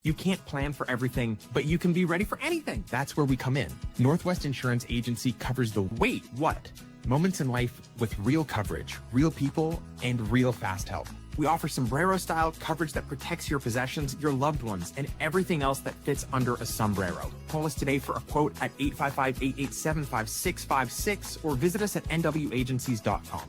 You can't plan for everything, but you can be ready for anything. That's where we come in. Northwest Insurance Agency covers the wait, what? Moments in life with real coverage, real people, and real fast help. We offer sombrero-style coverage that protects your possessions, your loved ones, and everything else that fits under a sombrero. Call us today for a quote at 855-887-5656 or visit us at nwagencies.com.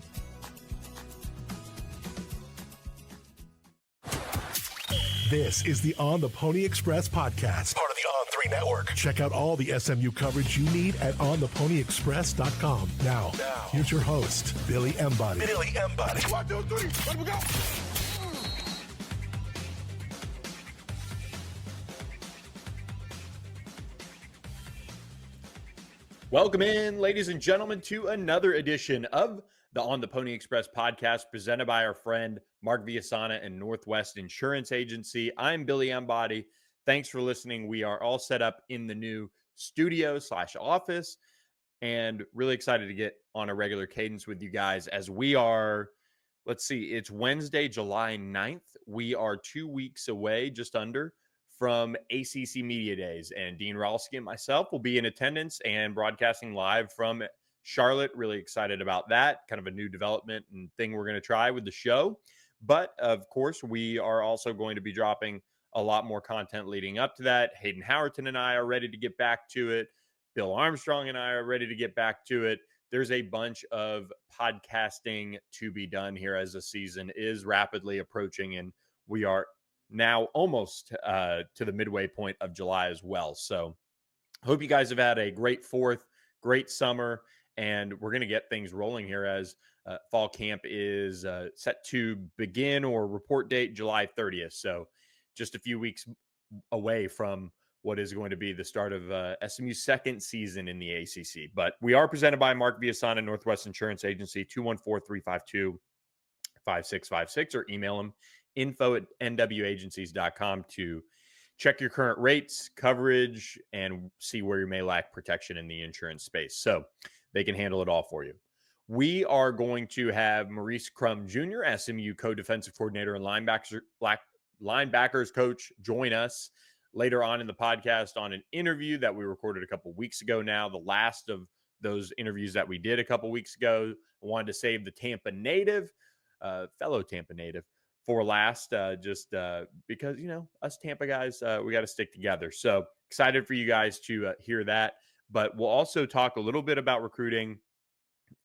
This is the On the Pony Express podcast, part of the On3 network. Check out all the SMU coverage you need at ontheponyexpress.com. Now, here's your host, Billy Embody. 1, 2, 3, let me go. Welcome in, ladies and gentlemen, to another edition of the On the Pony Express podcast presented by our friend Mark Villasana and Northwest Insurance Agency. I'm Billy Embody. Thanks for listening. We are all set up in the new studio/office and really excited to get on a regular cadence with you guys as we are, it's Wednesday, July 9th. We are 2 weeks away, just under, from ACC Media Days. And Dean Ralsky and myself will be in attendance and broadcasting live from Charlotte. Really excited about that. Kind of a new development and thing we're going to try with the show. But of course, we are also going to be dropping a lot more content leading up to that. Hayden Howerton and I are ready to get back to it. Bill Armstrong and I are ready to get back to it. There's a bunch of podcasting to be done here as the season is rapidly approaching, and we are now almost to the midway point of July as well. So hope you guys have had a great 4th, great summer, and we're going to get things rolling here as fall camp is set to begin, or report date July 30th. So just a few weeks away from what is going to be the start of SMU's second season in the ACC. But we are presented by Mark Villasana, Northwest Insurance Agency, 214-352-5656, or email them info@nwagencies.com to check your current rates, coverage, and see where you may lack protection in the insurance space. So they can handle it all for you. We are going to have Maurice Crum Jr., SMU co-defensive coordinator and linebackers coach, join us later on in the podcast on an interview that we recorded a couple weeks ago now, the last of those interviews that we did a couple weeks ago. I wanted to save the Tampa native, fellow Tampa native, for last, because, us Tampa guys, we got to stick together. So excited for you guys to hear that. But we'll also talk a little bit about recruiting.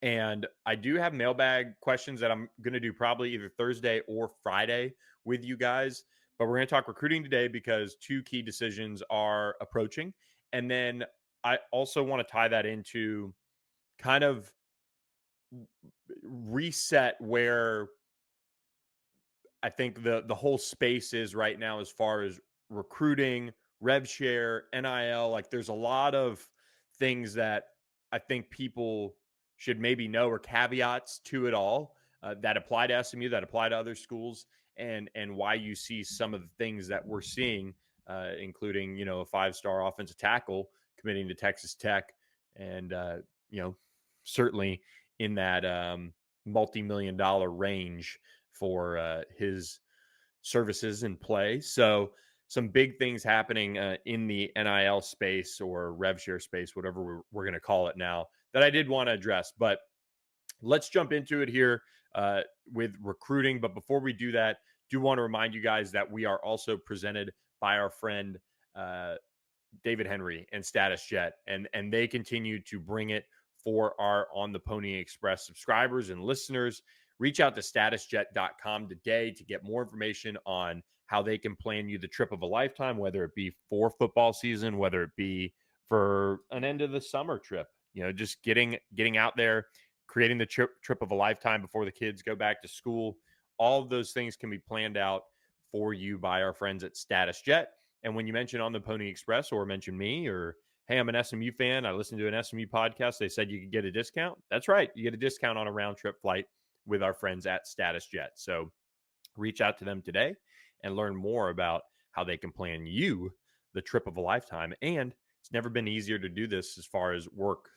And I do have mailbag questions that I'm going to do probably either Thursday or Friday with you guys. But we're going to talk recruiting today because 2 key decisions are approaching. And then I also want to tie that into kind of reset where I think the whole space is right now as far as recruiting, rev share, NIL. Like, there's a lot of things that I think people should maybe know, or caveats to it all that apply to SMU, that apply to other schools, and why you see some of the things that we're seeing, including, a 5-star offensive tackle committing to Texas Tech, and, certainly in that multi-million-dollar range for his services and play. So some big things happening in the NIL space, or rev share space, whatever we're going to call it now, that I did want to address. But let's jump into it here with recruiting. But before we do that, do want to remind you guys that we are also presented by our friend David Henry and Status Jet, and they continue to bring it for our On the Pony Express subscribers and listeners. Reach out to statusjet.com today to get more information on how they can plan you the trip of a lifetime, whether it be for football season, whether it be for an end of the summer trip, just getting out there, creating the trip of a lifetime before the kids go back to school. All of those things can be planned out for you by our friends at Status Jet. And when you mention On the Pony Express, or mention me, or, hey, I'm an SMU fan, I listened to an SMU podcast, they said you could get a discount. That's right. You get a discount on a round trip flight with our friends at Status Jet. So reach out to them today and learn more about how they can plan you the trip of a lifetime and it's never been easier to do this as far as work,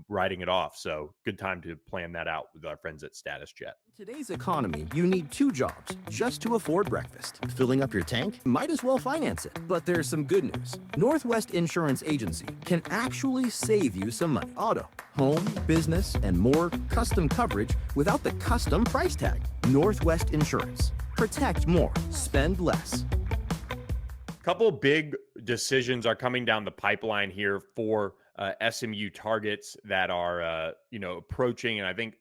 writing it off. So good time to plan that out with our friends at Status Jet. In today's economy, you need 2 jobs just to afford breakfast. Filling up your tank? Might as well finance it. But there's some good news. Northwest Insurance Agency can actually save you some money. Auto, home, business, and more custom coverage without the custom price tag. Northwest Insurance. Protect more. Spend less. Couple big decisions are coming down the pipeline here for SMU targets that are, approaching. And I think,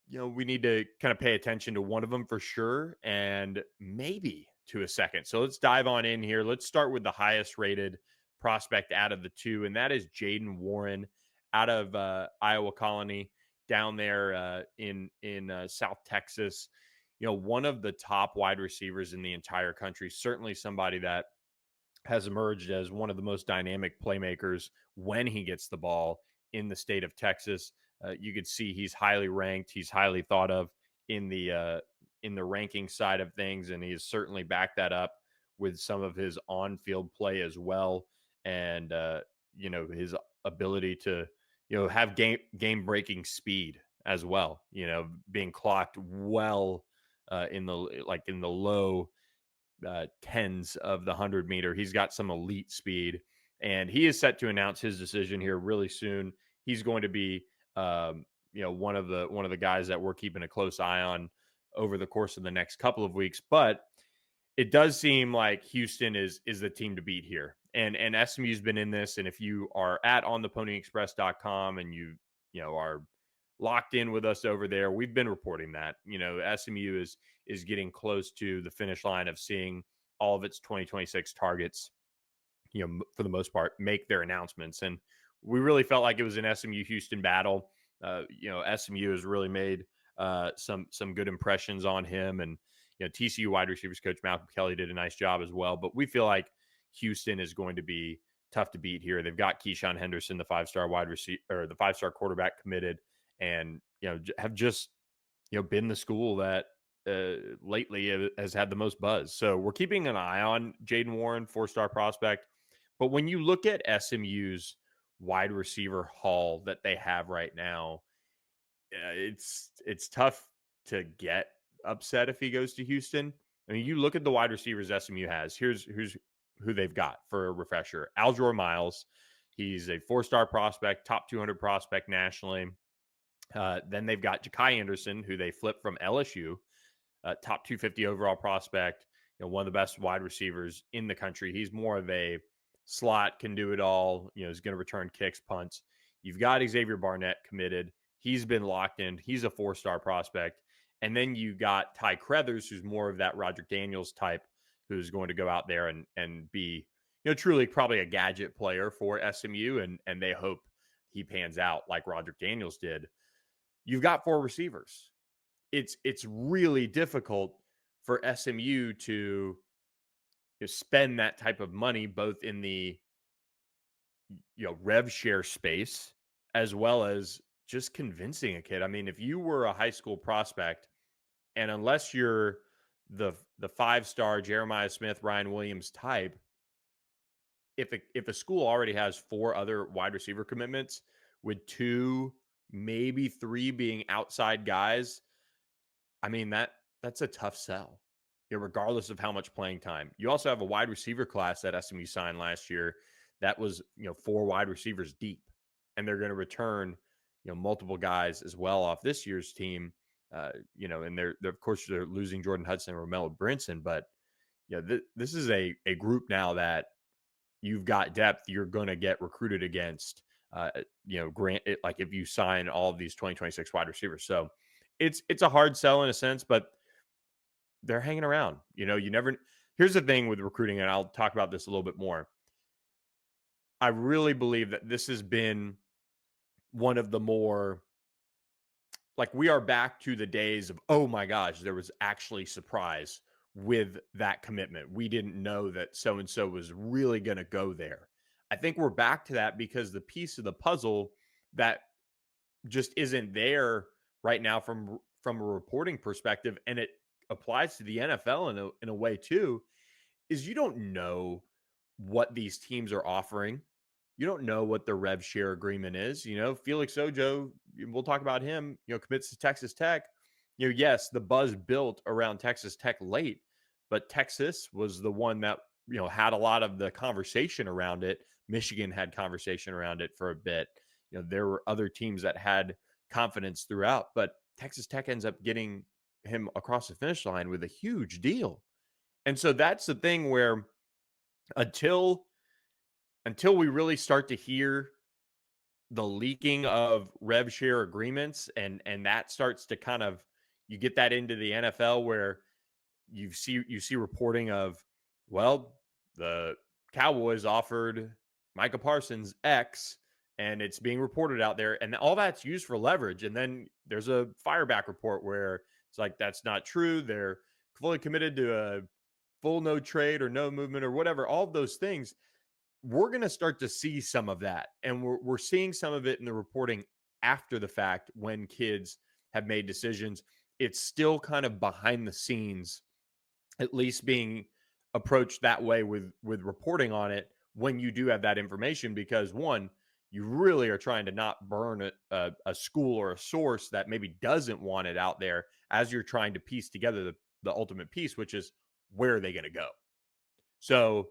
we need to kind of pay attention to one of them for sure, and maybe to a second. So let's dive on in here. Let's start with the highest rated prospect out of the 2, and that is Jaden Warren out of Iowa Colony down there in South Texas. One of the top wide receivers in the entire country, certainly somebody that has emerged as one of the most dynamic playmakers when he gets the ball in the state of Texas. You could see he's highly ranked. He's highly thought of in the ranking side of things, and he has certainly backed that up with some of his on-field play as well, and his ability to have game-breaking speed as well. Being clocked well in the low tens of the 100-meter. He's got some elite speed, and he is set to announce his decision here really soon. He's going to be, one of the guys that we're keeping a close eye on over the course of the next couple of weeks. But it does seem like Houston is the team to beat here, and SMU's been in this. And if you are at ontheponyexpress.com and you are locked in with us over there, we've been reporting that SMU is getting close to the finish line of seeing all of its 2026 targets, for the most part, make their announcements. And we really felt like it was an SMU Houston battle. SMU has really made some good impressions on him, and TCU wide receivers coach Malcolm Kelly did a nice job as well. But we feel like Houston is going to be tough to beat here. They've got Keyshawn Henderson, the 5-star wide receiver, or the 5-star quarterback, committed, and have just been the school that lately has had the most buzz. So we're keeping an eye on Jaden Warren, 4-star prospect. But when you look at SMU's wide receiver haul that they have right now, it's tough to get upset if he goes to Houston. I mean, you look at the wide receivers SMU has. Here's who they've got for a refresher. Aljor Miles. He's a 4-star prospect, top 200 prospect nationally. Then they've got Ja'Kai Anderson, who they flipped from LSU, top 250 overall prospect, one of the best wide receivers in the country. He's more of a slot, can do it all, is going to return kicks, punts. You've got Xavier Barnett committed. He's been locked in. He's a 4-star prospect. And then you got Ty Creathers, who's more of that Roger Daniels type, who's going to go out there and be, truly probably a gadget player for SMU, and they hope he pans out like Roger Daniels did. You've got 4 receivers. It's really difficult for SMU to spend that type of money, both in the rev share space as well as just convincing a kid. I mean, if you were a high school prospect, and unless you're the 5-star Jeremiah Smith, Ryan Williams type, if a school already has 4 other wide receiver commitments, with 2, maybe 3 being outside guys, I mean, that's a tough sell, regardless of how much playing time. You also have a wide receiver class that SMU signed last year that was 4 wide receivers deep, and they're going to return multiple guys as well off this year's team. And they're of course they're losing Jordan Hudson and Romello Brinson, but this is a group now that you've got depth. You're going to get recruited against. Like if you sign all of these 2026 wide receivers, so it's a hard sell in a sense, but they're hanging around. You never. Here's the thing with recruiting, and I'll talk about this a little bit more. I really believe that this has been one of the more, like, we are back to the days of, oh my gosh, there was actually surprise with that commitment. We didn't know that so-and-so was really going to go there. I think we're back to that because the piece of the puzzle that just isn't there right now from a reporting perspective, and it applies to the NFL in a way too, is you don't know what these teams are offering. You don't know what the rev share agreement is. Felix Ojo, we'll talk about him, commits to Texas Tech. Yes, the buzz built around Texas Tech late, but Texas was the one that, had a lot of the conversation around it. Michigan had conversation around it for a bit. There were other teams that had confidence throughout, but Texas Tech ends up getting him across the finish line with a huge deal. And so that's the thing where until we really start to hear the leaking of rev share agreements and that starts to kind of, you get that into the NFL where you see reporting of, well, the Cowboys offered Micah Parsons X and it's being reported out there and all that's used for leverage. And then there's a fireback report where it's like, that's not true. They're fully committed to a full no trade or no movement or whatever, all of those things. We're going to start to see some of that. And we're seeing some of it in the reporting after the fact when kids have made decisions. It's still kind of behind the scenes, at least being approached that way with reporting on it when you do have that information, because one, you really are trying to not burn a school or a source that maybe doesn't want it out there as you're trying to piece together the ultimate piece, which is where are they going to go? So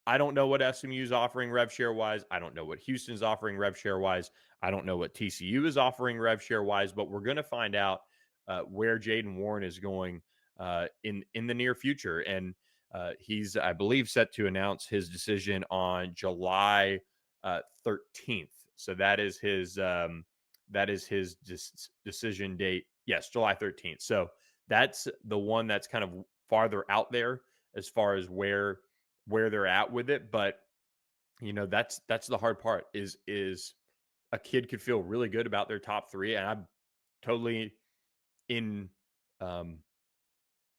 I don't know what SMU is offering rev share wise. I don't know what Houston's offering rev share wise. I don't know what TCU is offering rev share wise, but we're going to find out where Jaden Warren is going in the near future. And he's, I believe, set to announce his decision on July 13th. So that is his decision date. Yes, July 13th. So that's the one that's kind of farther out there as far as where they're at with it. But that's the hard part is a kid could feel really good about their top three. And I'm totally in,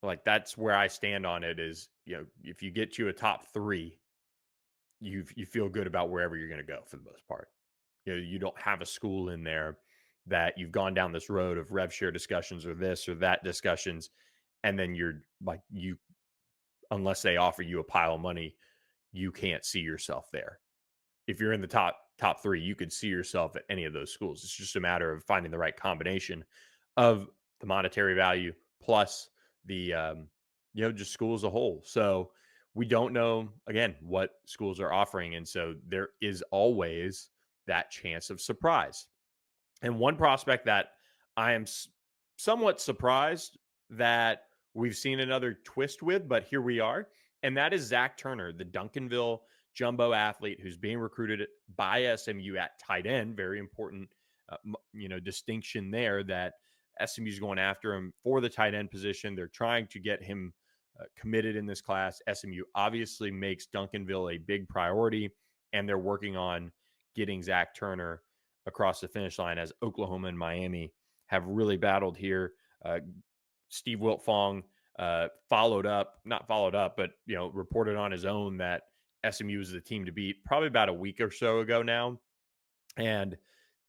like, that's where I stand on it is, if you get to a top three, you feel good about wherever you're going to go for the most part. You don't have a school in there that you've gone down this road of rev share discussions or this or that discussions. And then you're like, unless they offer you a pile of money, you can't see yourself there. If you're in the top three, you could see yourself at any of those schools. It's just a matter of finding the right combination of the monetary value plus the just school as a whole. So we don't know, again, what schools are offering, and so there is always that chance of surprise. And one prospect that I am somewhat surprised that we've seen another twist with, but here we are, and that is Zack Turner, the Duncanville jumbo athlete who's being recruited by SMU at tight end. Very important, distinction there that SMU is going after him for the tight end position. They're trying to get him committed in this class. SMU obviously makes Duncanville a big priority, and they're working on getting Zack Turner across the finish line as Oklahoma and Miami have really battled here. Steve Wiltfong not followed up, but reported on his own that SMU is the team to beat probably about a week or so ago now. And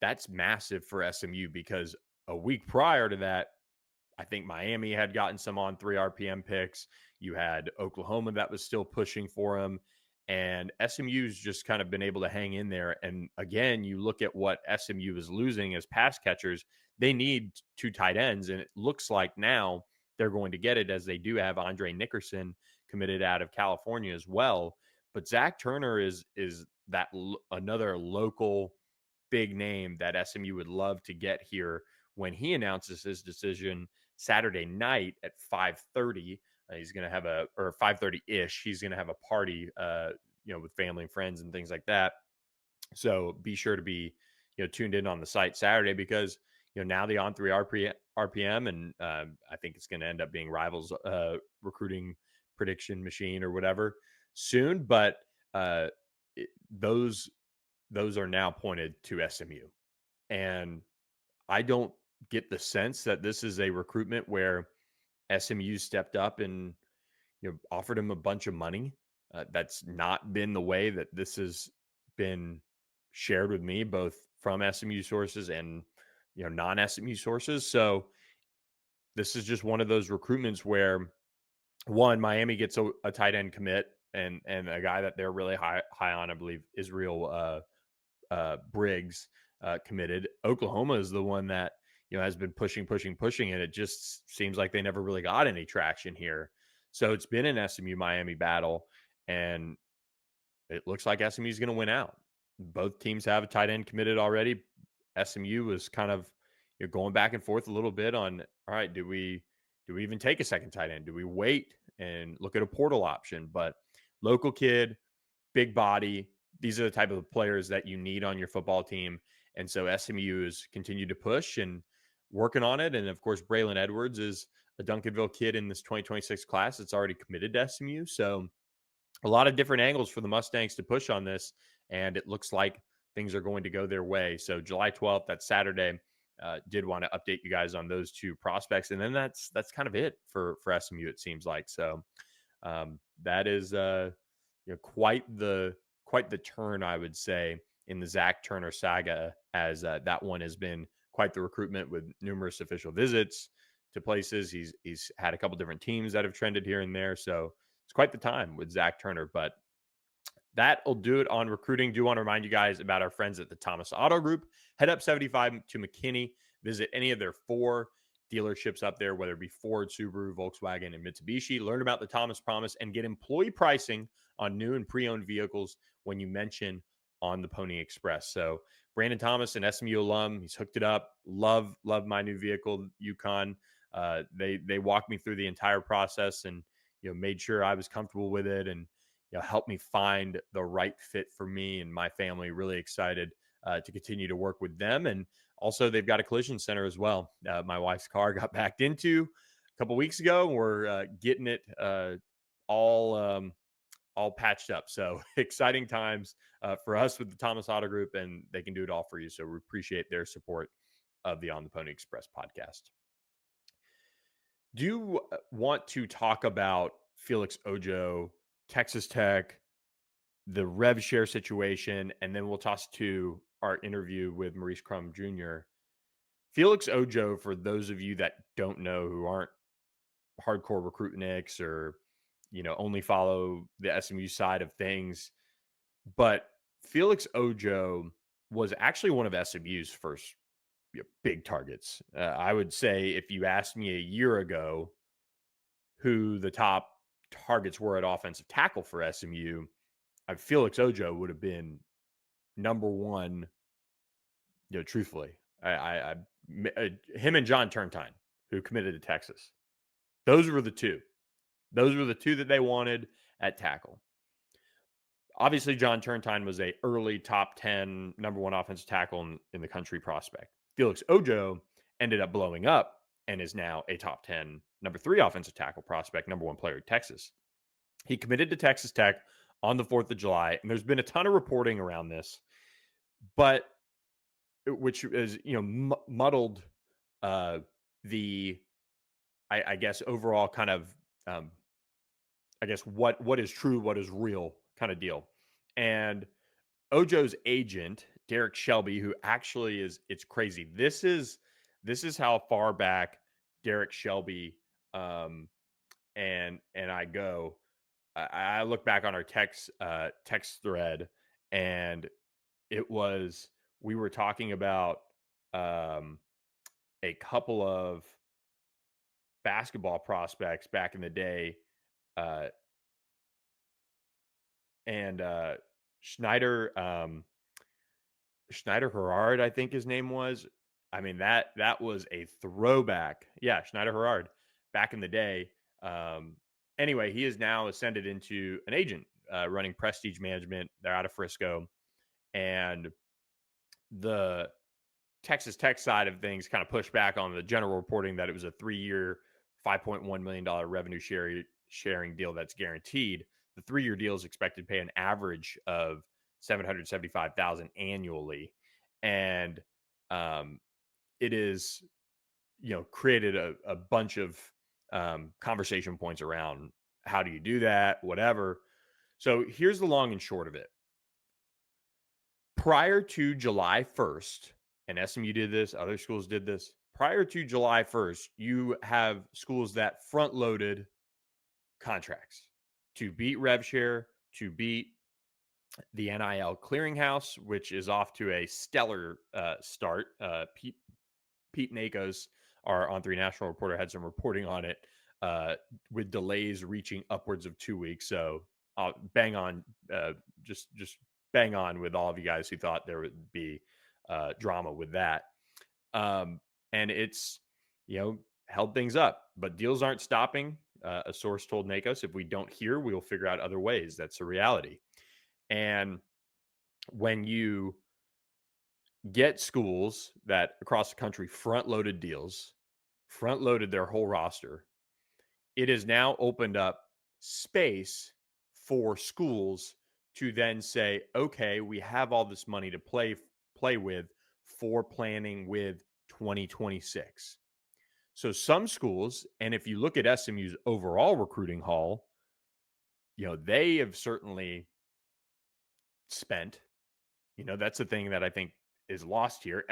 that's massive for SMU because a week prior to that, I think Miami had gotten some on 3 RPM picks. You had Oklahoma that was still pushing for him. And SMU's just kind of been able to hang in there. And again, you look at what SMU is losing as pass catchers. They need 2 tight ends. And it looks like now they're going to get it, as they do have Andre Nickerson committed out of California as well. But Zack Turner is that another local big name that SMU would love to get here when he announces his decision Saturday night at 5:30. He's going to have 5:30-ish. He's going to have a party, with family and friends and things like that. So be sure to be, tuned in on the site Saturday because, now the on 3 RPM, and I think it's going to end up being Rivals recruiting prediction machine or whatever soon. But those are now pointed to SMU. And I don't get the sense that this is a recruitment where SMU stepped up and offered him a bunch of money. That's not been the way that this has been shared with me, both from SMU sources and non-SMU sources. So this is just one of those recruitments where, one, Miami gets a tight end commit and a guy that they're really high on, I believe, Israel Briggs committed. Oklahoma is the one that has been pushing, and it just seems like they never really got any traction here. So it's been an SMU Miami battle, and it looks like SMU is going to win out. Both teams have a tight end committed already. SMU was kind of going back and forth a little bit on, all right, do we even take a second tight end? Do we wait and look at a portal option? But local kid, big body, these are the type of players that you need on your football team. And so SMU has continued to push and working on it. And of course, Braylon Edwards is a Duncanville kid in this 2026 class that's already committed to SMU. So a lot of different angles for the Mustangs to push on this. And it looks like things are going to go their way. So July 12th, that's Saturday. Did want to update you guys on those two prospects. And then that's kind of it for SMU, it seems like. So that is quite the turn, I would say, in the Zack Turner saga, as that one has been quite the recruitment with numerous official visits to places. He's had a couple different teams that have trended here and there. So it's quite the time with Zack Turner. But that'll do it on recruiting. Do want to remind you guys about our friends at the Thomas Auto Group. Head up 75 to McKinney. Visit any of their 4 dealerships up there, whether it be Ford, Subaru, Volkswagen, and Mitsubishi. Learn about the Thomas Promise and get employee pricing on new and pre-owned vehicles when you mention On the Pony Express. So Brandon Thomas, an SMU alum, he's hooked it up. Love my new vehicle, Yukon. They walked me through the entire process and made sure I was comfortable with it, and help me find the right fit for me and my family. Really excited to continue to work with them. And also they've got a collision center as well. My wife's car got backed into a couple weeks ago. We're getting it all patched up. So exciting times for us with the Thomas Auto Group, and they can do it all for you. So we appreciate their support of the On the Pony Express podcast. Do you want to talk about Felix Ojo, Texas Tech, the rev share situation, and then we'll toss to our interview with Maurice Crum Jr. Felix Ojo, for those of you that don't know, who aren't hardcore recruitniks or only follow the SMU side of things, but Felix Ojo was actually one of SMU's first big targets. I would say if you asked me a year ago who the top targets were at offensive tackle for SMU, Felix Ojo would have been number one. Truthfully, him and John Turntine, who committed to Texas, those were the two. Those were the two that they wanted at tackle. Obviously, John Turntine was a early top 10 number 1 offensive tackle in the country prospect. Felix Ojo ended up blowing up and is now a top 10 number 3 offensive tackle prospect, number 1 player at Texas. He committed to Texas Tech on the 4th of July, and there's been a ton of reporting around this, but which is, muddled the, I guess, overall kind of, I guess, what is true, what is real kind of deal. And Ojo's agent, Derek Shelby, who actually it's crazy. This is how far back Derek Shelby and I go. I look back on our text thread, and we were talking about a couple of basketball prospects back in the day, and Schneider Herard, I think his name was. I mean, that was a throwback. Yeah, Schneider Herard back in the day. Anyway, he is now ascended into an agent running Prestige Management. They're out of Frisco. And the Texas Tech side of things kind of pushed back on the general reporting that it was a 3-year, $5.1 million revenue sharing deal that's guaranteed. The 3-year deal is expected to pay an average of $775,000 annually. And it is, created a bunch of conversation points around how do you do that, whatever. So here's the long and short of it. Prior to July 1st, and SMU did this, other schools did this, prior to July 1st, you have schools that front-loaded contracts. to beat RevShare, to beat the NIL clearinghouse, which is off to a stellar start. Pete Nakos, our On3 national reporter, had some reporting on it with delays reaching upwards of 2 weeks. So bang on, just bang on with all of you guys who thought there would be drama with that. And it's, held things up, but deals aren't stopping. A source told Nakos, if we don't hear, we'll figure out other ways. That's a reality. And when you get schools that across the country front-loaded deals, front-loaded their whole roster, it has now opened up space for schools to then say, okay, we have all this money to play with for planning with 2026. So some schools, and if you look at SMU's overall recruiting haul, they have certainly spent. That's the thing that I think is lost here.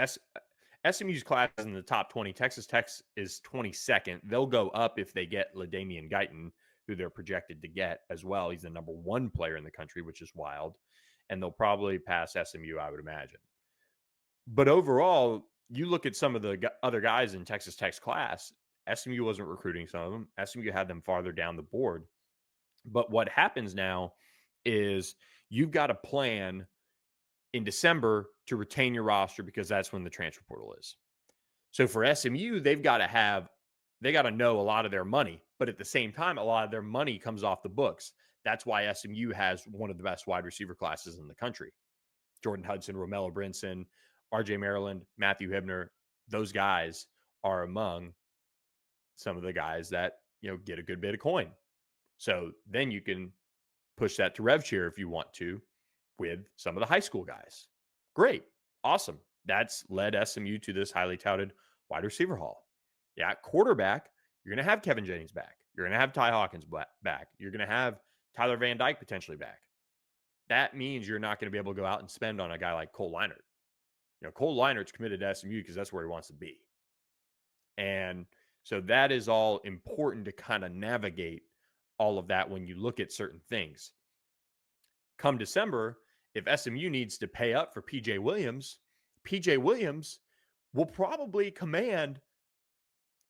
SMU's class is in the top 20. Texas Tech is 22nd. They'll go up if they get LaDamian Guyton, who they're projected to get as well. He's the number 1 player in the country, which is wild. And they'll probably pass SMU, I would imagine. But overall, you look at some of the other guys in Texas Tech's class, SMU wasn't recruiting some of them. SMU had them farther down the board. But what happens now is you've got a plan in December to retain your roster because that's when the transfer portal is. So for SMU, they got to know a lot of their money, but at the same time, a lot of their money comes off the books. That's why SMU has one of the best wide receiver classes in the country. Jordan Hudson, Romello Brinson, RJ Maryland, Matthew Hibner, those guys are among some of the guys that, get a good bit of coin. So then you can push that to RevShare if you want to with some of the high school guys. Great. Awesome. That's led SMU to this highly touted wide receiver haul. Yeah, quarterback, you're going to have Kevin Jennings back. You're going to have Ty Hawkins back. You're going to have Tyler Van Dyke potentially back. That means you're not going to be able to go out and spend on a guy like Cole Leinert. Cole Leinert's committed to SMU because that's where he wants to be. And so that is all important to kind of navigate all of that when you look at certain things. Come December, if SMU needs to pay up for PJ Williams will probably command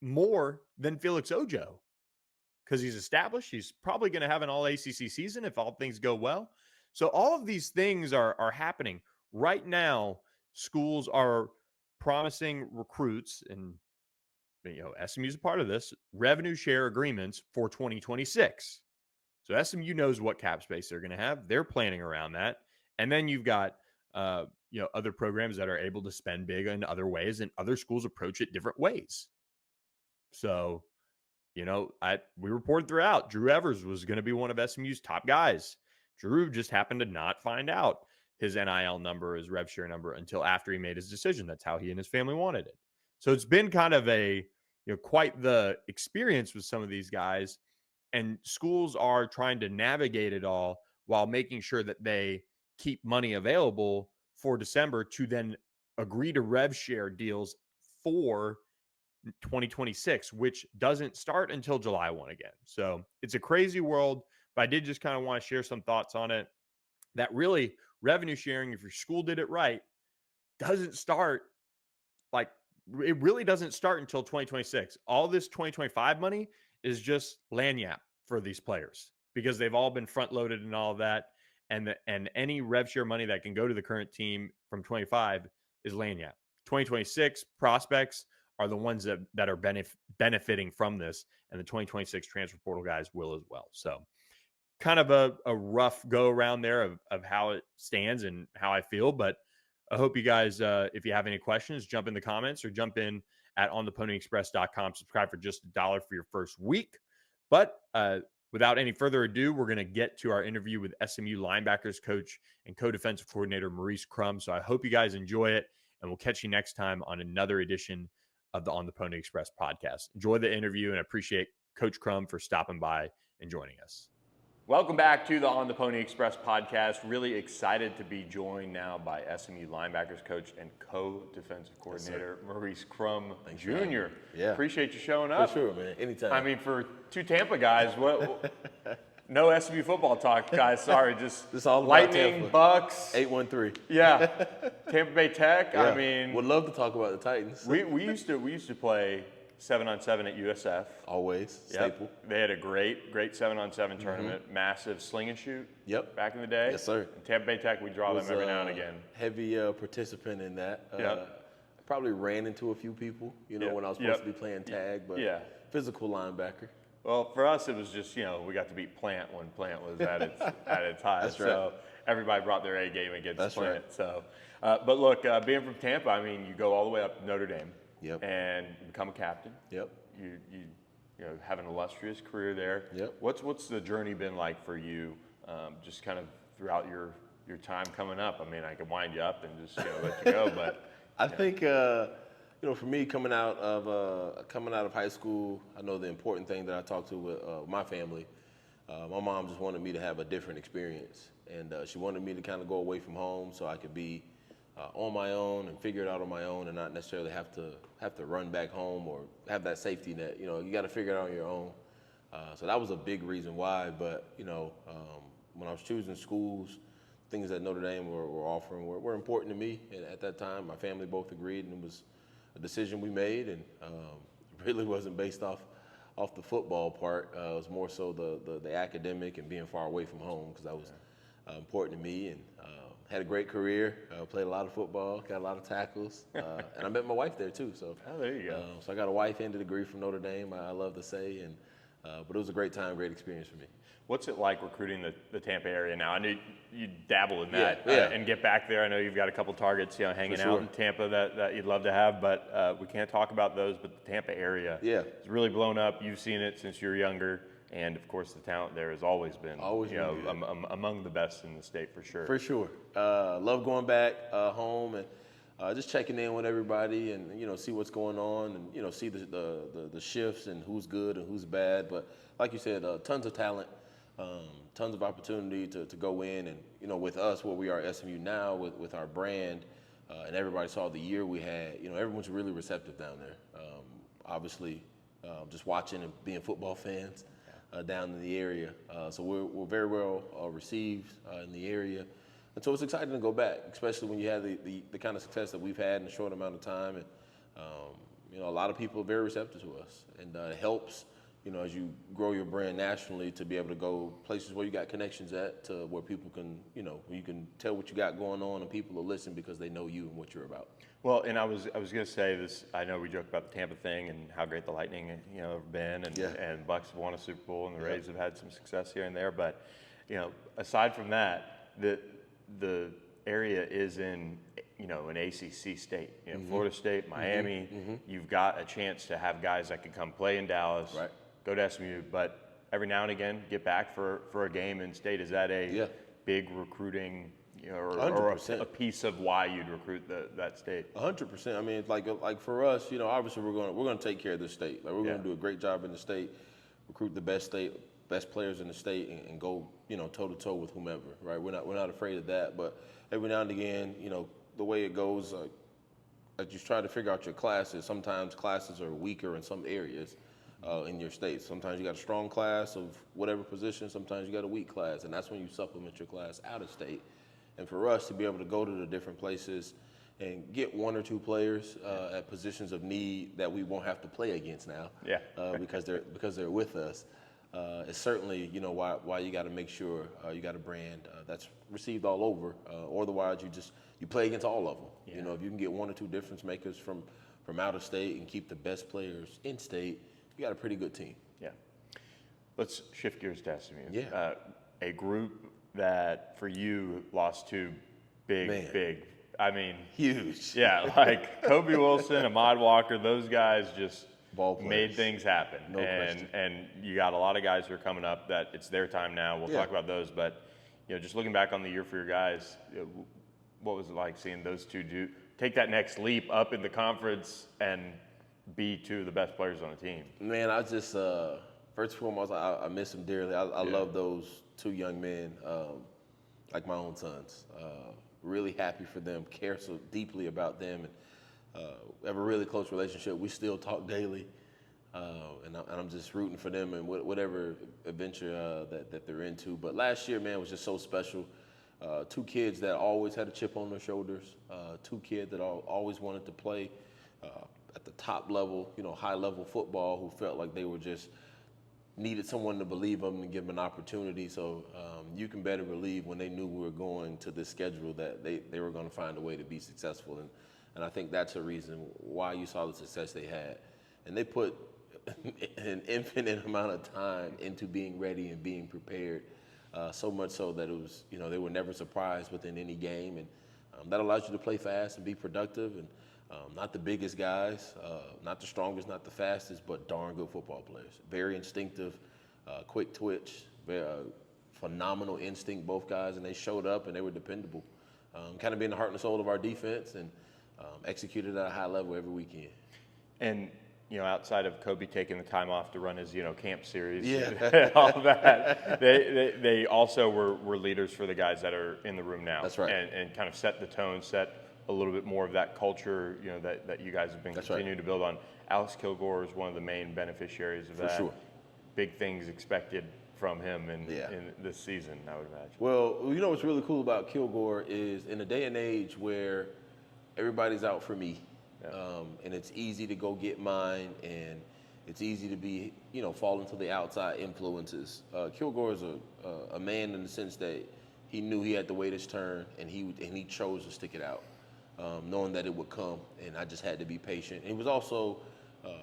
more than Felix Ojo because he's established. He's probably going to have an all ACC season if all things go well. So all of these things are happening right now. Schools are promising recruits, and SMU's a part of this, revenue share agreements for 2026. So SMU knows what cap space they're going to have. They're planning around that. And then you've got other programs that are able to spend big in other ways, and other schools approach it different ways. So, we reported throughout Drew Evers was going to be one of SMU's top guys. Drew just happened to not find out his NIL number, his RevShare number, until after he made his decision. That's how he and his family wanted it. So it's been kind of a, quite the experience with some of these guys, and schools are trying to navigate it all while making sure that they keep money available for December to then agree to RevShare deals for 2026, which doesn't start until July 1 again. So it's a crazy world, but I did just kind of want to share some thoughts on it. That really revenue sharing, if your school did it right, doesn't start it really doesn't start until 2026. All this 2025 money is just lagniappe for these players because they've all been front loaded and all of that. And any RevShare money that can go to the current team from 25 is lagniappe. 2026 prospects are the ones that are benefiting from this, and the 2026 transfer portal guys will as well. So kind of a rough go around there of how it stands and how I feel, but I hope you guys, if you have any questions, jump in the comments or jump in at ontheponyexpress.com. Subscribe for just $1 for your first week. But without any further ado, we're going to get to our interview with SMU linebackers coach and co-defensive coordinator Maurice Crum. So I hope you guys enjoy it, and we'll catch you next time on another edition of the On the Pony Express podcast. Enjoy the interview, and I appreciate Coach Crumb for stopping by and joining us. Welcome back to the On the Pony Express podcast. Really excited to be joined now by SMU linebackers coach and co-defensive coordinator Maurice Crum Jr. Yeah. Appreciate you showing up. For sure, man. Anytime. I mean, for two Tampa guys, what No SMU football talk, guys. Sorry, just It's all about Lightning, Tampa. Bucks. 813. Yeah, Tampa Bay Tech. Yeah. I mean, Would love to talk about the Titans. we used to play 7-on-7 at USF. Always. Yep. Staple. They had a great 7-on-7 tournament, massive sling and shoot. Yep. Back in the day. Yes, sir. And Tampa Bay Tech, we draw them every now and again. Heavy participant in that. Yep. Probably ran into a few people, Yep. when I was supposed to be playing tag, but physical linebacker. Well, for us, it was just, we got to beat Plant when Plant was at its highest. That's right. So everybody brought their A game against That's Plant. right. So, but look, being from Tampa, I mean, you go all the way up to Notre Dame. Yep. And you become a captain. Yep. You have an illustrious career there. Yep. What's the journey been like for you, just kind of throughout your time coming up? I mean, I could wind you up and just let you go, but I think for me coming out of high school, I know the important thing that I talked to with my family. My mom just wanted me to have a different experience, and she wanted me to kind of go away from home so I could be on my own and figure it out on my own, and not necessarily have to run back home or have that safety net. You got to figure it out on your own. So that was a big reason why. But when I was choosing schools, things that Notre Dame were offering were important to me. And at that time, my family both agreed, and it was a decision we made. And it really wasn't based off the football part. It was more so the academic and being far away from home, because that was important to me. And had a great career. Played a lot of football, got a lot of tackles, and I met my wife there too. So there you go. So I got a wife and a degree from Notre Dame. I love to say, and but it was a great time, great experience for me. What's it like recruiting the Tampa area now? I know you dabble in that Yeah. And get back there. I know you've got a couple targets hanging out in Tampa that you'd love to have, but we can't talk about those. But the Tampa area has really blown up. You've seen it since you were younger. And, of course, the talent there has always been among the best in the state for sure. For sure. Love going back home and just checking in with everybody and, see what's going on and, see the shifts and who's good and who's bad. But like you said, tons of talent, tons of opportunity to go in. And, with us, where we are at SMU now with our brand, and everybody saw the year we had, everyone's really receptive down there. Obviously, just watching and being football fans. Down in the area. So we're very well received in the area. And so it's exciting to go back, especially when you have the kind of success that we've had in a short amount of time. And, a lot of people are very receptive to us. And it helps, as you grow your brand nationally, to be able to go places where you got connections at, to where people can, where you can tell what you got going on and people will listen because they know you and what you're about. Well, and I was going to say this. I know we joked about the Tampa thing and how great the Lightning, have been, and Bucks have won a Super Bowl, and the Rays have had some success here and there. But, aside from that, the area is in, an ACC state. Florida State, Miami. You've got a chance to have guys that can come play in Dallas, go to SMU, but every now and again get back for a game in state. Is that a big recruiting? Or a piece of why you'd recruit that state. 100%. I mean, like for us, obviously we're going to take care of the state. Like we're going to do a great job in the state, recruit the best players in the state, and go toe to toe with whomever. Right? We're not afraid of that. But every now and again, the way it goes, as you try to figure out your classes. Sometimes classes are weaker in some areas in your state. Sometimes you got a strong class of whatever position. Sometimes you got a weak class, and that's when you supplement your class out of state. And for us to be able to go to the different places and get one or two players at positions of need that we won't have to play against now, because they're with us, it's certainly why you got to make sure you got a brand that's received all over. Otherwise, you play against all of them. If you can get one or two difference makers from out of state and keep the best players in state, you got a pretty good team. Yeah. Let's shift gears to SMU. Yeah. A group that for you lost two big, I mean, huge. Yeah, like Kobe Wilson, Ahmad Walker, those guys just made things happen. No question. And you got a lot of guys who are coming up that it's their time now. We'll talk about those, but just looking back on the year for your guys, what was it like seeing those two take that next leap up in the conference and be two of the best players on the team? Man, I just first and foremost, I miss them dearly. I love those two young men, like my own sons. Really happy for them, care so deeply about them, and have a really close relationship. We still talk daily. And I'm just rooting for them and whatever adventure that they're into. But last year, man, was just so special. 2 kids that always had a chip on their shoulders. 2 kids that always wanted to play at the top level, high level football, who felt like they were just needed someone to believe them and give them an opportunity. So you can better believe when they knew we were going to this schedule that they were going to find a way to be successful. And I think that's a reason why you saw the success they had. And they put an infinite amount of time into being ready and being prepared, so much so that it was, they were never surprised within any game. And that allows you to play fast and be productive. And not the biggest guys, not the strongest, not the fastest, but darn good football players. Very instinctive, quick twitch, phenomenal instinct, both guys, and they showed up and they were dependable. Kind of being the heart and soul of our defense and executed at a high level every weekend. And, outside of Kobe taking the time off to run his, camp series, yeah. all that, they also were leaders for the guys that are in the room now. That's right. And kind of set the tone, set a little bit more of that culture, that you guys have been continuing to build on. Alex Kilgore is one of the main beneficiaries of that. For sure. Big things expected from him in this season, I would imagine. Well, what's really cool about Kilgore is in a day and age where everybody's out for me, and it's easy to go get mine, and it's easy to be, fall into the outside influences. Kilgore is a man in the sense that he knew he had to wait his turn, and he chose to stick it out. Knowing that it would come, and I just had to be patient. It was also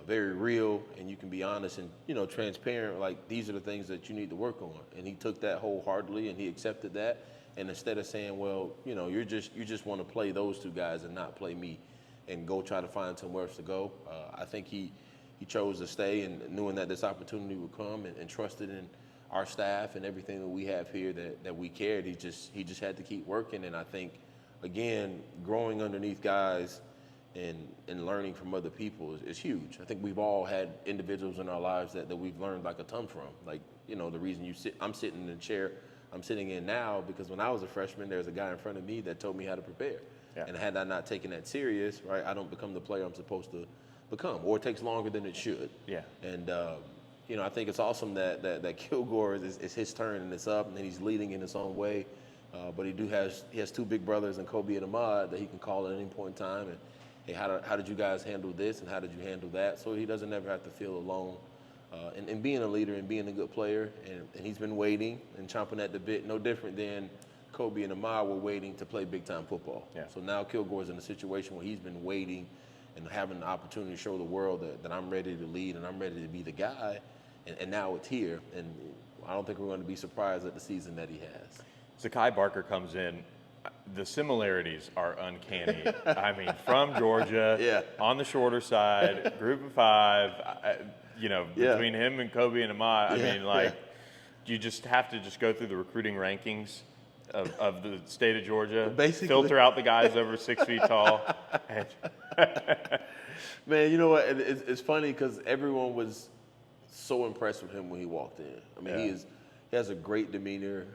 very real, and you can be honest and transparent. Like, these are the things that you need to work on, and he took that wholeheartedly, and he accepted that. And instead of saying, well, you just want to play those 2 guys and not play me, and go try to find somewhere else to go. I think he chose to stay, and knowing that this opportunity would come, and trusted in our staff and everything that we have here that we cared. He just had to keep working, and I think, again, growing underneath guys and learning from other people is huge. I think we've all had individuals in our lives that we've learned like a ton from. Like, the reason I'm sitting in the chair I'm sitting in now, because when I was a freshman, there's a guy in front of me that told me how to prepare. Yeah. And had I not taken that serious, right, I don't become the player I'm supposed to become, or it takes longer than it should. Yeah. And, I think it's awesome that Kilgore is his turn and it's up, and he's leading in his own way. But he has 2 big brothers in Kobe and Ahmad that he can call at any point in time. And, hey, how did you guys handle this, and how did you handle that? So he doesn't ever have to feel alone. And being a leader and being a good player, and he's been waiting and chomping at the bit, no different than Kobe and Ahmad were waiting to play big-time football. Yeah. So now Kilgore's in a situation where he's been waiting and having the opportunity to show the world that I'm ready to lead and I'm ready to be the guy, and now it's here. And I don't think we're going to be surprised at the season that he has. Zakai Barker comes in. The similarities are uncanny. I mean, from Georgia, on the shorter side, group of 5, between him and Kobe and Ahmad, you just have to go through the recruiting rankings of the state of Georgia, basically filter out the guys over 6 feet tall. Man, you know what? It's funny because everyone was so impressed with him when he walked in. I mean, he has a great demeanor.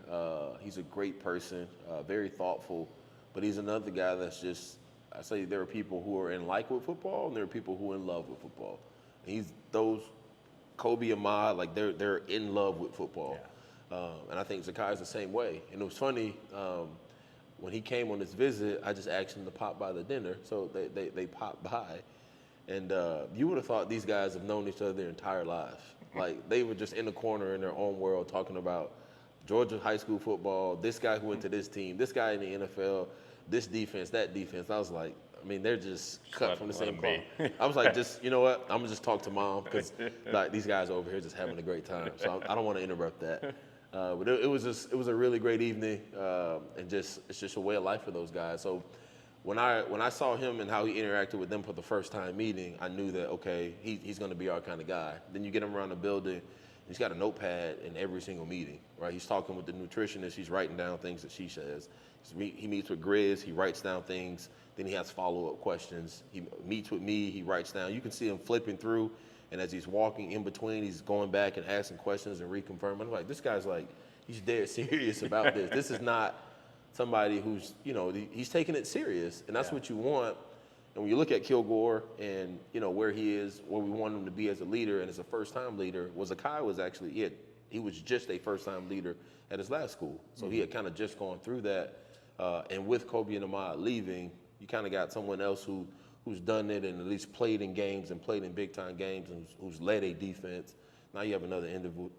He's a great person, very thoughtful. But he's another guy that's just, I say there are people who are in like with football, and there are people who are in love with football. And he's those Kobe and Ahmad, like they're in love with football. Yeah. And I think Zakai's the same way. And it was funny, when he came on this visit, I just asked him to pop by the dinner. So they popped by. And you would have thought these guys have known each other their entire lives. Like, they were just in the corner in their own world talking about Georgia high school football, this guy who went to this team, this guy in the NFL, this defense, that defense. I was like, I mean, they're just cut from the same cloth. I was like, you know what? I'm going to just talk to Mom, because like, these guys over here just having a great time. So I don't want to interrupt that. But it was a really great evening, and it's just a way of life for those guys. So when I saw him and how he interacted with them for the first time meeting, I knew that, okay, he's going to be our kind of guy. Then you get him around the building, he's got a notepad in every single meeting, right? He's talking with the nutritionist, he's writing down things that she says. He meets with Grizz, he writes down things, then he has follow-up questions. He meets with me, he writes down. You can see him flipping through, and as he's walking in between, he's going back and asking questions and reconfirming. I'm like, this guy's like, he's dead serious about this. This is not somebody who's, he's taking it serious, and that's what you want And when you look at Kilgore and, where he is, where we want him to be as a leader and as a first-time leader, Zakai was actually he was just a first-time leader at his last school. So he had kind of just gone through that. And with Kobe and Ahmad leaving, you kind of got someone else who's done it and at least played in games and played in big-time games and who's led a defense. Now you have another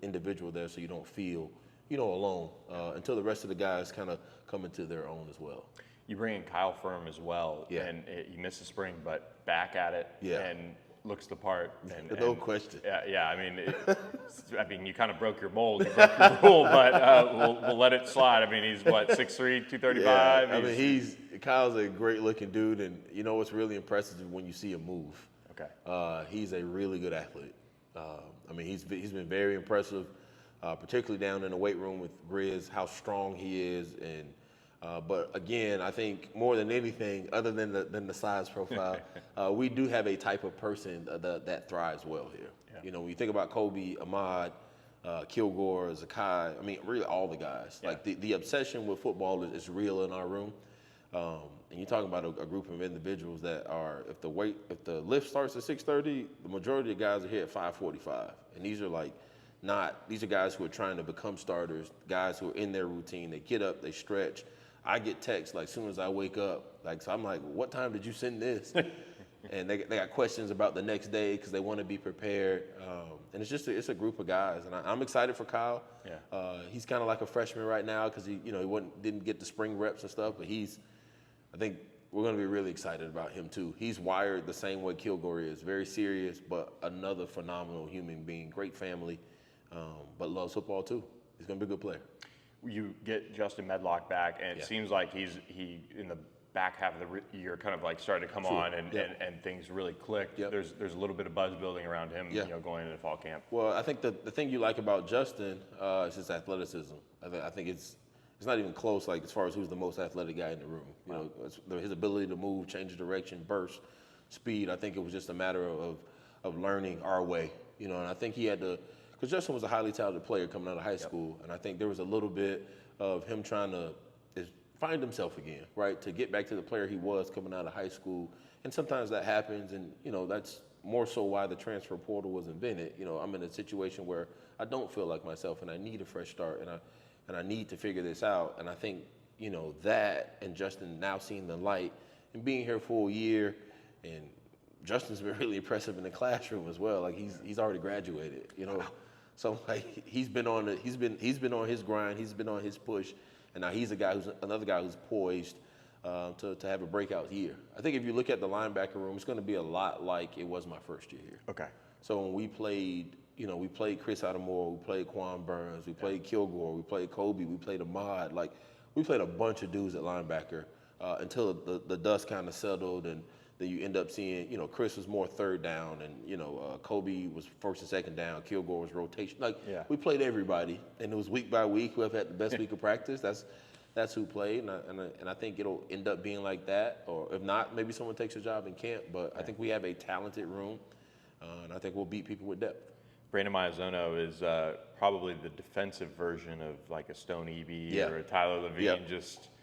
individual there, so you don't feel, alone until the rest of the guys kind of come into their own as well. You bring in Kyle Firm as well, and he missed the spring, but back at it and looks the part. And, no question. Yeah. I mean, you kind of broke your mold, you broke your rule, but we'll let it slide. I mean, he's what, 6'3", 235? Yeah, Kyle's a great-looking dude, and what's really impressive is when you see him move. Okay. He's a really good athlete. He's been very impressive, particularly down in the weight room with Grizz, how strong he is, and. But again, I think more than anything, other than the size profile, we do have a type of person that thrives well here. Yeah. When you think about Kobe, Ahmad, Kilgore, Zakai, really all the guys. Yeah. Like the obsession with football is real in our room. And you're talking about a group of individuals that are, if the lift starts at 6:30, the majority of guys are here at 5:45, and these are guys who are trying to become starters, guys who are in their routine. They get up, they stretch. I get texts as soon as I wake up. So I'm like, what time did you send this? And they got questions about the next day because they want to be prepared. And it's a group of guys. And I'm excited for Kyle. Yeah. He's kind of like a freshman right now because he didn't get the spring reps and stuff. But I think we're going to be really excited about him too. He's wired the same way Kilgore is, very serious, but another phenomenal human being, great family, but loves football too. He's going to be a good player. You get Justin Medlock back, and it seems like he in the back half of the year kind of like started to come on, and things really clicked. Yep. There's a little bit of buzz building around him, going into fall camp. Well, I think the thing you like about Justin is his athleticism. I think it's not even close, like as far as who's the most athletic guy in the room. Wow. His ability to move, change of direction, burst, speed. I think it was just a matter of learning our way. And I think he had to. Because Justin was a highly talented player coming out of high school, and I think there was a little bit of him trying to find himself again, right? To get back to the player he was coming out of high school. And sometimes that happens, and that's more so why the transfer portal was invented. I'm in a situation where I don't feel like myself, and I need a fresh start, and I need to figure this out. And I think that, and Justin now seeing the light and being here for a year, and Justin's been really impressive in the classroom as well. Like he's already graduated, So he's been on his grind, he's been on his push, and now he's another guy who's poised to have a breakout year. I think if you look at the linebacker room, it's going to be a lot like it was my first year here. Okay. So when we played, we played Chris Adamore, we played Quan Burns, we played Kilgore, we played Kobe, we played Ahmad. Like we played a bunch of dudes at linebacker until the dust kind of settled, and then you end up seeing, Chris was more third down, and, Kobe was first and second down, Kilgore was rotation. We played everybody, and it was week by week. Whoever had the best week of practice, that's who played, and I think it'll end up being like that, or if not, maybe someone takes a job in camp. But I think we have a talented room, and I think we'll beat people with depth. Brandon Maiazono is probably the defensive version of like a Stone Eby or a Tyler Levine.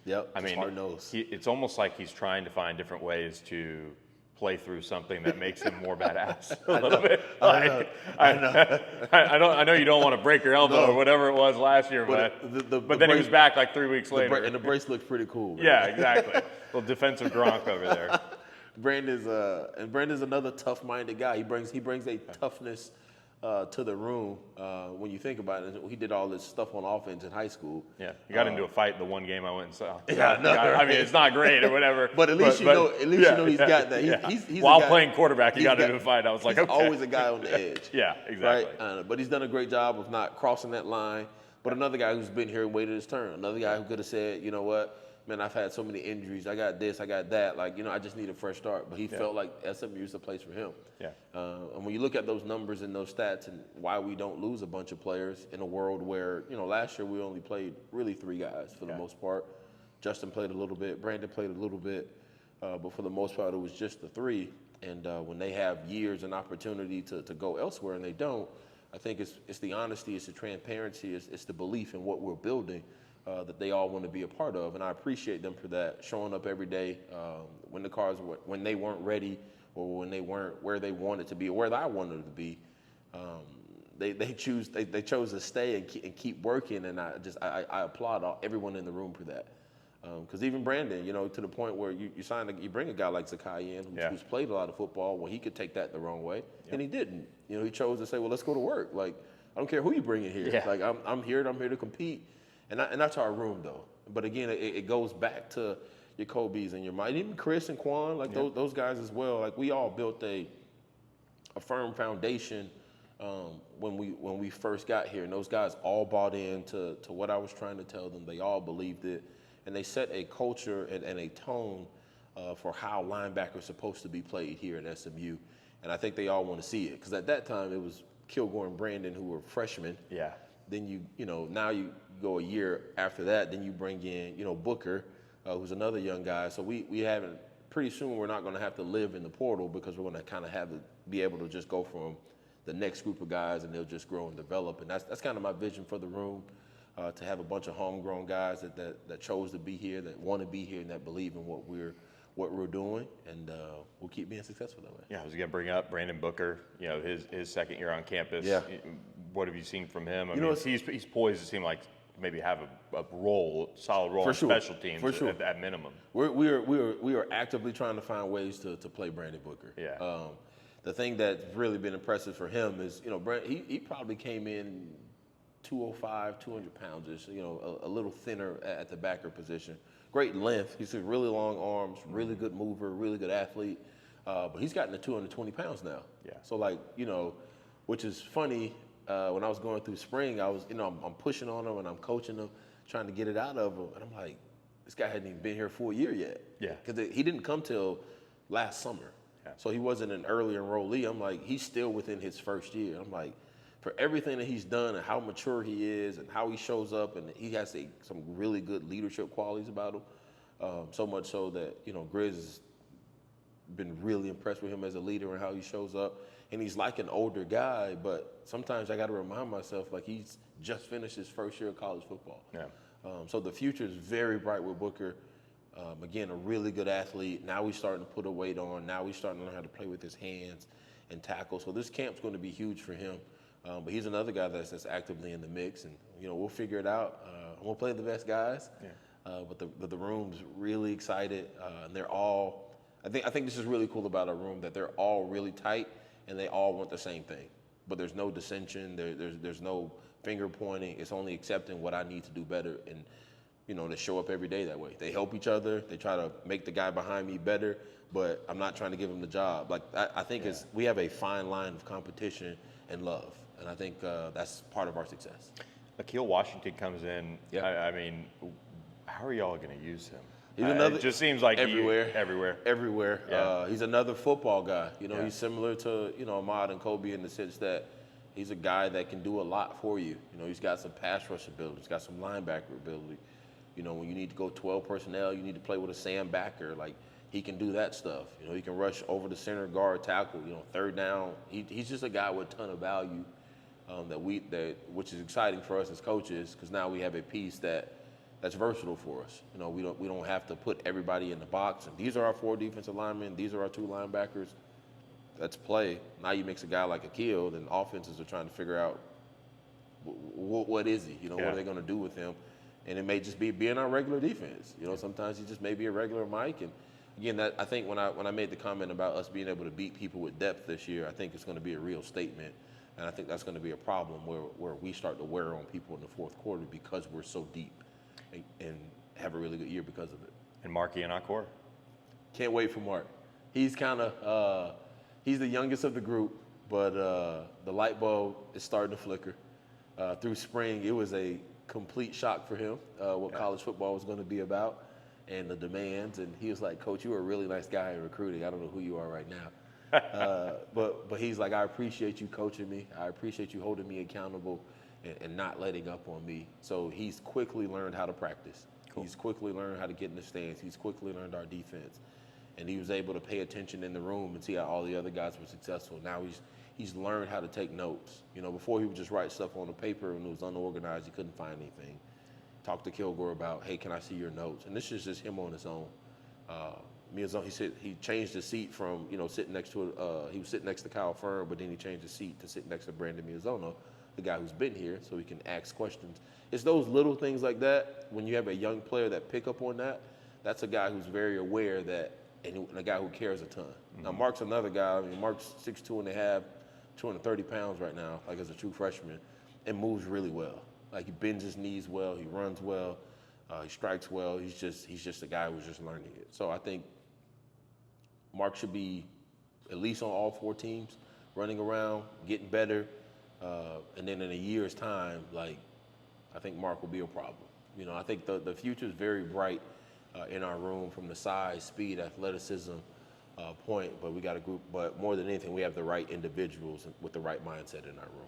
It's almost like he's trying to find different ways to play through something that makes him more badass a little bit. I know you don't want to break your elbow or whatever it was last year, but then he was back like 3 weeks later. And the brace looked pretty cool. Man. Yeah, exactly. Little defensive Gronk over there. Brandon's another tough-minded guy. He brings a toughness to the room when you think about it. He did all this stuff on offense in high school. Yeah, he got into a fight the one game I went and saw. It's not great or whatever. But at least you know he's got that. He's while playing quarterback, he got into a fight. I was like, okay. Always a guy on the edge. Yeah, exactly. Right? But he's done a great job of not crossing that line. But another guy who's been here and waited his turn. Another guy who could have said, you know what, man, I've had so many injuries. I got this, I got that. I just need a fresh start. But he felt like SMU is the place for him. Yeah. And when you look at those numbers and those stats and why we don't lose a bunch of players in a world where, last year we only played really 3 guys for the most part. Justin played a little bit. Brandon played a little bit. But for the most part, it was just the 3. And when they have years and opportunity to go elsewhere and they don't, I think it's the honesty, it's the transparency, it's the belief in what we're building that they all want to be a part of, and I appreciate them for that, showing up every day when they weren't ready or when they weren't where they wanted to be or where I wanted to be. They chose to stay and keep working, and I applaud everyone in the room for that. Because even Brandon, to the point where you bring a guy like Zakai in who's played a lot of football, well, he could take that the wrong way, and he didn't. He chose to say, well, let's go to work. Like, I don't care who you bring in here. Yeah. Like, I'm here to compete, and that's our room though. But again, it goes back to your Kobe's and your Mike, even Chris and Quan, like those guys as well. Like, we all built a firm foundation when we first got here, and those guys all bought into what I was trying to tell them. They all believed it, and they set a culture and a tone for how linebacker is supposed to be played here at SMU, and I think they all want to see it, because at that time it was Kilgore and Brandon who were freshmen. Yeah. Then now you go a year after that, then you bring in Booker, who's another young guy. So we haven't. Pretty soon we're not going to have to live in the portal, because we're going to kind of have to be able to just go from the next group of guys, and they'll just grow and develop. And that's kind of my vision for the room, to have a bunch of homegrown guys that chose to be here, that want to be here, and that believe in what we're doing, and we'll keep being successful that way. Yeah, I was going to bring up Brandon Booker, his second year on campus. Yeah. What have you seen from him? I mean, he's poised to seem like maybe have a solid role For on sure. special teams For sure. at minimum. We are actively trying to find ways to play Brandon Booker. Yeah. The thing that's really been impressive for him is, he probably came in 205, 200 pounds, a little thinner at the backer position. Great length. He's got really long arms, really good mover, really good athlete. But he's gotten to 220 pounds now. Yeah. So, which is funny, when I was going through spring, I was, I'm pushing on him and I'm coaching him, trying to get it out of him. And I'm like, this guy hadn't even been here for a year yet. Yeah. Because he didn't come till last summer. Yeah. So he wasn't an early enrollee. I'm like, he's still within his first year. I'm like, for everything that he's done and how mature he is and how he shows up, and he has some really good leadership qualities about him. So much so that, Grizz has been really impressed with him as a leader and how he shows up. And he's like an older guy, but sometimes I got to remind myself, like, he's just finished his first year of college football. Yeah. So the future is very bright with Booker. Again, a really good athlete. Now he's starting to put a weight on. Now he's starting to learn how to play with his hands and tackle. So this camp's going to be huge for him. But he's another guy that's actively in the mix, and we'll figure it out. We'll play the best guys. Yeah. But the room's really excited, and they're all. I think this is really cool about our room, that they're all really tight and they all want the same thing. But there's no dissension. There's no finger pointing. It's only accepting what I need to do better, and to show up every day that way. They help each other. They try to make the guy behind me better, but I'm not trying to give him the job. Like, I think we have a fine line of competition and love, and I think that's part of our success. Akil Washington comes in. Yeah. I mean, how are y'all going to use him? It just seems like everywhere. Everywhere. Yeah. He's another football guy. Yeah. He's similar to Ahmad and Kobe in the sense that he's a guy that can do a lot for you. He's got some pass rush ability. He's got some linebacker ability. When you need to go 12 personnel, you need to play with a Sam backer. Like, he can do that stuff. He can rush over the center, guard, tackle. Third down. He's just a guy with a ton of value which is exciting for us as coaches, because now we have a piece that's versatile for us. We don't have to put everybody in the box. And these are our 4 defensive linemen. These are our 2 linebackers. Let's play. Now you mix a guy like Akil, then offenses are trying to figure out what is he? What are they going to do with him? And it may just be being our regular defense. Sometimes he just may be a regular Mike. And again, I think when I made the comment about us being able to beat people with depth this year, I think it's going to be a real statement. And I think that's going to be a problem where we start to wear on people in the fourth quarter because we're so deep and have a really good year because of it. And Marky and Akor. Can't wait for Mark. He's kind of he's the youngest of the group, but the light bulb is starting to flicker. Through spring, it was a complete shock for him what college football was going to be about and the demands. And he was like, Coach, you're a really nice guy in recruiting. I don't know who you are right now. But he's like, I appreciate you coaching me. I appreciate you holding me accountable and not letting up on me. So he's quickly learned how to practice. Cool. He's quickly learned how to get in the stance. He's quickly learned our defense. And he was able to pay attention in the room and see how all the other guys were successful. Now he's learned how to take notes. Before he would just write stuff on the paper and it was unorganized. He couldn't find anything. talked to Kilgore about, hey, can I see your notes? And this is just him on his own. Villasana, he said he changed the seat from, sitting next to he was sitting next to Kyle Fern, but then he changed the seat to sit next to Brandon Villasana, the guy who's been here, so he can ask questions. It's those little things like that. When you have a young player that pick up on that, that's a guy who's very aware that, and a guy who cares a ton. Mm-hmm. Now, Mark's another guy. I mean, Mark's 6'2.5", 230 pounds right now, like as a true freshman, and moves really well. Like he bends his knees well, he runs well, he strikes well. He's just a guy who's just learning it. So I think Mark should be at least on all 4 teams, running around, getting better, and then in a year's time, I think Mark will be a problem. I think the future is very bright in our room from the size, speed, athleticism point, but we got a group, but more than anything, we have the right individuals with the right mindset in our room.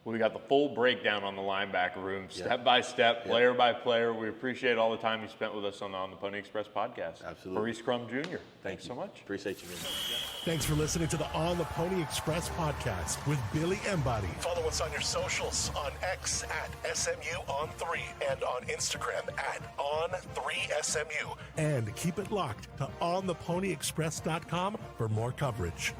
Well, we got the full breakdown on the linebacker room, step by step, player by player. We appreciate all the time you spent with us on the Pony Express podcast. Absolutely. Maurice Crum Jr., thanks so much. Appreciate you, man. Thanks for listening to the On the Pony Express podcast with Billy Embody. Follow us on your socials on X at SMU on 3 and on Instagram at On3SMU. And keep it locked to OnThePonyExpress.com for more coverage.